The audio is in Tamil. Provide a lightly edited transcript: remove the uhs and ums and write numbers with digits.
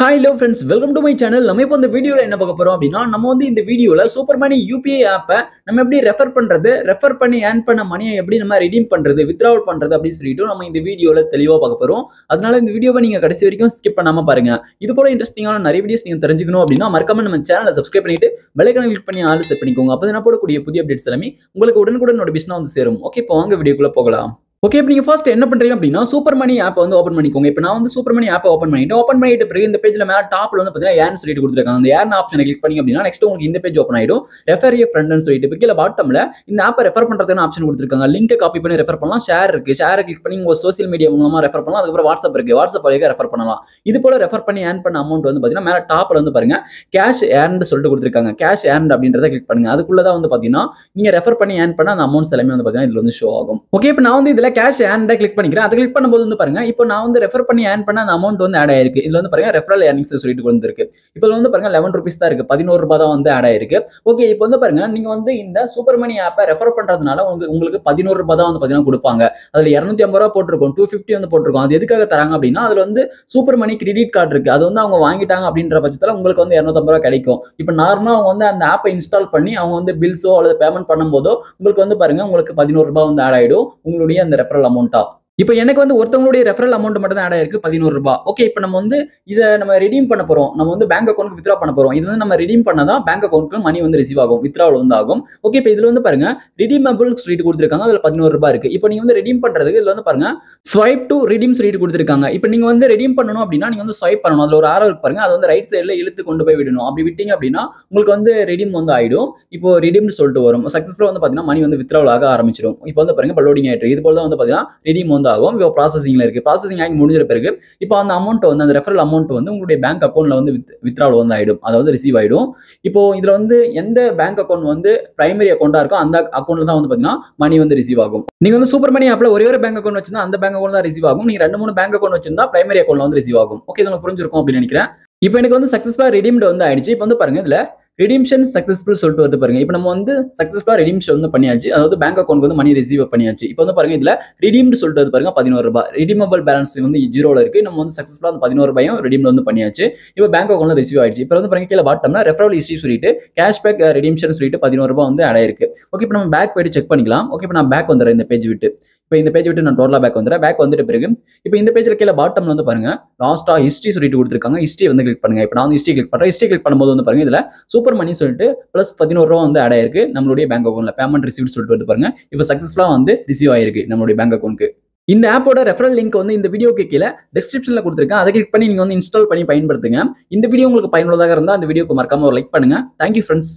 Hi hello friends, welcome to my channel. நம்ம இப்போ இந்த வீடியோல என்ன பார்க்க போறோம் அப்படின்னா நம்ம வந்து இந்த வீடியோல சூப்பர் மணி UPI ஆப்பை நம்ம எப்படி ரெஃபர் பண்ணி ஏர்ன் பண்ண மணியை எப்படி நம்ம ரெடீம் பண்றது, வித்ட்ராவல் பண்றது அப்படி சொல்லிட்டு நம்ம இந்த வீடியோல தெளிவா பார்க்க போறோம். அதனால இந்த வீடியோவை நீங்க கடைசி வரைக்கும் ஸ்கிப் பண்ணாம பாருங்க. இது போல இன்ட்ரெஸ்டிங்கான நிறைய வீடியோஸ் நீங்க தெரிஞ்சுக்கணும் அப்படின்னா மறக்காம நம்ம சேனலை சப்ஸ்கிரைப் பண்ணிட்டு பெல் ஐகானை கிளிக் பண்ணி ஆல் செட் பண்ணிக்கோங்க. அப்போ நான் போடக்கூடிய புதிய அப்டேட்ஸ் எல்லாமே உங்களுக்கு உடனுக்குடன் நோட்டிஃபிகேஷனா வந்து சேரும். ஓகே, இப்போ வாங்க வீடியோக்குள்ள போகலாம். ஓகே, இப்போ நீங்க ஃபர்ஸ்ட் என்ன பண்றீங்க அப்படின்னா சூப்பர் மணி ஆப் வந்து ஓபன் பண்ணிக்கோங்க. இப்போ நான் வந்து சூப்பர் மணி ஆப் ஓபன் பண்ணிட்டு பிறகு இந்த பேஜ்ல மேல டாப்ல வந்து பாத்தீங்கன்னா ஏர்ன் சொல்லிட்டு கொடுத்துருக்காங்க. அந்த ஏர்ன் ஆப்ஷனை கிளிக் பண்ணீங்க அப்படின்னா நெக்ஸ்ட் உங்களுக்கு இந்த பேஜ் ஓபன் ஆயிடும். ரெஃபர் எ ஃப்ரெண்ட்னு சொல்லிட்டு இப்போ கீழ பாட்டம்ல இந்த ஆப்பை ரெஃபர் பண்றதுக்கு ஆப்ஷன் கொடுத்துருக்காங்க. லிங்கை காப்பி பண்ணி ரெஃபர் பண்ணலாம். ஷேர் இருக்கு, ஷேரை கிளிக் பண்ணி உங்க சோசியல் மீடியா மூலமா ரெஃபர் பண்ணலாம். அதுக்கப்புறம் வாட்ஸ்அப் இருக்கு, வாட்ஸ்அப் வழியாக ரெஃபர் பண்ணலாம். இது போல ரெஃபர் பண்ணி ஏர்ன் பண்ண அமௌண்ட் வந்து பாத்தீங்கன்னா மேல டாப்ல வந்து பாருங்க கேஷ் ஏர்ன் சொல்லிட்டு கொடுத்துருக்காங்க. கேஷ் ஏர்ன் அப்படின்றத கிளிக் பண்ணுங்க. அதுக்குள்ளதான் வந்து பாத்தீங்கன்னா நீங்க ரெஃபர் பண்ணி ஏர்ன் பண்ண அந்த அமௌண்ட்ஸ் எல்லாமே வந்து பாத்தீங்கன்னா இதுல வந்து ஷோ ஆகும். ஓகே, இப்போ நான் வந்து இதுல கேஷ் ஏர்ன் கிளிக் பண்ணிக்கிறேன். அது கிளிக் பண்ணும்போது வந்து பாருங்க இப்போ நான் வந்து ரெஃபர் பண்ணி ஏர்ன் பண்ண அந்த அமௌண்ட் வந்து ஆட் ஆயிருக்கு. இதுல வந்து பாருங்க ரெஃபரல் ஏர்னிங்ஸ் சொல்லிட்டு வந்திருக்கு. இப்போ வந்து பாருங்க 11 ரூபீஸ் தான் இருக்கு, 11 ரூபாய் தான் வந்து ஆட் ஆயிருக்கு. ஓகே, இப்போ வந்து பாருங்க நீங்க வந்து இந்த சூப்பர் மணி ஆப்பை ரெஃபர் பண்றதுனால உங்களுக்கு 11 ரூபாய் தான் வந்து பாத்தீங்கன்னா கொடுப்பாங்க. அதுல 250 ரூபாய் போட்டிருக்கும், 250 வந்து போட்டிருக்கும். அது எதுக்காக தராங்க அப்படின்னா அதுல வந்து சூப்பர் மணி கிரெடிட் கார்டு இருக்கு. அது வந்து அவங்க வாங்கிட்டாங்க அப்படின்ற பட்சத்துல உங்களுக்கு வந்து 250 ரூபாய் கிடைக்கும். இப்போ நார்மலா அவங்க வந்து அந்த ஆப்பை இன்ஸ்டால் பண்ணி அவங்க வந்து பில்ஸோ அல்லது பேமெண்ட் பண்ணும்போதோ உங்களுக்கு வந்து பாருங்க உங்களுக்கு 11 ரூபாய் வந்து ஆட் ஆயிடும் உங்களுடைய அந்த ரெஃபரல் அமௌண்ட்டா. இப்போ எனக்கு வந்து ஒருத்தவங்களுடைய ரெஃபரல் அமௌண்ட் மட்டும் தான் ஆட் ஆயிருக்கு 11 ரூபாய். ஓகே, இப்போ நம்ம வந்து இதை நம்ம ரெடீம் பண்ண போறோம். நம்ம வந்து பேங்க் அக்கௌண்ட்க்கு வித்ட்ரா பண்ண போறோம். இது வந்து நம்ம ரெடீம் பண்ணாதான் பேங்க் அக்கௌண்ட்க்கு மணி வந்து ரிசீவ் ஆகும், வித்ட்ராவல் வந்து ஆகும். ஓகே, இப்போ இதுல வந்து பாருங்க ரிடீமபிள் சொல்லிட்டு கொடுத்துருக்காங்க. அதுல 11 ரூபாய் இருக்கு. இப்போ நீங்க வந்து ரெடீம் பண்றதுக்கு இதுல வந்து பாருங்க ஸ்வைப் டு ரிடீம் சொல்லிட்டு கொடுத்துருக்காங்க. இப்போ நீங்க வந்து ரெடீம் பண்ணணும் அப்படின்னா நீங்க வந்து ஸ்வைப் பண்ணணும். அதுல ஒரு ஆரோ இருக்கு பாருங்க, அது வந்து ரைட் சைடுல இழுத்து கொண்டு போய் விடணும். அப்படி விட்டீங்க அப்படின்னா உங்களுக்கு வந்து ரெடீம் வந்து ஆயிடும். இப்போ ரெடீம்னு சொல்லிட்டு வரும். சக்சஸ்ஃபுல்லா வந்து பாத்தீங்கன்னா மணி வந்து வித்ட்ராவல் ஆக ஆரம்பிச்சிடும். இப்போ வந்து பாருங்க லோடிங் ஆயிட்டு இது போல தான் வந்து பாத்தீங்கன்னா ரெடீம் வந்து ஆகும். இப்போ ப்ராசஸிங்ல இருக்கு. ப்ராசஸிங் ஆகி முடிஞ்ச பிறகு இப்போ அந்த அமௌண்ட் வந்து அந்த ரெஃபரல் அமௌண்ட் வந்து உங்களுடைய பேங்க் அக்கௌண்ட்ல வந்து வித்ட்ராவல் வந்து ஆயிடும், அதாவது ரிசீவ் ஆயிடும். இப்போ இதுல வந்து எந்த பேங்க் அக்கௌண்ட் வந்து பிரைமரி அக்கௌண்டா இருக்கோ அந்த அக்கௌண்ட்ல தான் வந்து பாத்தீங்கன்னா மணி வந்து ரிசீவ் ஆகும். நீங்க வந்து சூப்பர் மணி ஆப்ல ஒரே ஒரு பேங்க் அக்கௌண்ட் வச்சிருந்தா அந்த பேங்க் அக்கௌண்ட் தான் ரிசீவ் ஆகும். நீங்க 2-3 பேங்க் அக்கௌண்ட் வச்சிருந்தா பிரைமரி அக்கௌண்ட்ல வந்து ரிசீவ் ஆகும். ஓகே, இது உங்களுக்கு புரிஞ்சிருக்கும் அப்படின்னு நினைக்கிறேன். இப்போ எனக்கு வந்து சக்சஸ்ஃபுல்லா ரெடீம்டு வந்து ஆயிடுச்சு. இப்போ வந்து பாருங்க இதுல ரிடீம்ஷன் சக்சஸ்ஃபுல் சொல்லிட்டு வந்து பாருங்க. இப்போ நம்ம வந்து சக்சஸ்ஃபுல்லா ரெடீம்ஷன் வந்து பண்ணியாச்சு, அதாவது பேங்க் அக்கௌண்ட் வந்து மணி ரிசீவ் பண்ணியாச்சு. இப்போ வந்து பாருங்க இதுல ரிடீம்டு சொல்லிட்டு வந்து பாருங்க 11 ரூபாய். ரிடீமபிள் பேலன்ஸ் வந்து 0ல இருக்கு. நம்ம வந்து சக்சஸ்ஃபுல்லா அந்த 11 ரூபாயும் ரெடீம்ல வந்து பண்ணியாச்சு. இப்போ பேங்க் அக்கௌண்ட்ல ரிசீவ் ஆயிடுச்சு. இப்போ வந்து பாருங்க கீழ பாட்டம்ல ரெஃபரல் ஹிஸ்டரி சொல்லிட்டு கேஷ்பேக் ரெடீம்ஷன் சொல்லிட்டு 11 ரூபாய் வந்து ஆட் ஆயிருக்கு. ஓகே, இப்போ நம்ம பேக் போயிட்டு செக் பண்ணிக்கலாம். ஓகே, இப்போ நான் பேக் வந்துடுறேன் இந்த பேஜ் விட்டு. இப்போ இந்த பேஜ் விட்டு நான் டோட்டலா பேக் வந்துடுறேன். பேக் வந்துட்டு பிறகு இப்போ இந்த பேஜ்ல கீழ பாட்டம்ல வந்து பாருங்க லாஸ்டா ஹிஸ்டரி சொல்லிட்டு கொடுத்துருக்காங்க. ஹிஸ்டரி வந்து கிளிக் பண்ணுங்க. இப்போ நான் வந்து ஹிஸ்டரி கிளிக் பண்றேன். ஹிஸ்டரி கிளிக் பண்ணும்போது வந்து பாருங்க இதுல சூப்பர் மணி சொல்லிட்டு பிளஸ் 11 ரூபாய் வந்து ஆட் ஆயிருக்கு நம்மளுடைய பேங்க் அக்கௌண்ட்ல. பேமெண்ட் ரிசீவ் சொல்லிட்டு வந்து பாருங்க இப்போ சக்சஸ்ஃபுல்லா வந்து ரிசீவ் ஆயிருக்கு நம்மளுடைய பேங்க் அக்கௌண்ட்க்கு. இந்த ஆப்போட ரெஃபரல் லிங்க் வந்து இந்த வீடியோக்கு கீழ டிஸ்கிரிப்ஷன்ல கொடுத்துருக்கேன். அதை கிளிக் பண்ணி நீங்க வந்து இன்ஸ்டால் பண்ணி பயன்படுத்துங்க. இந்த வீடியோ உங்களுக்கு பயனுள்ளதாக இருந்தா அந்த வீடியோக்கு மறக்காம ஒரு லைக் பண்ணுங்க. Thank you friends.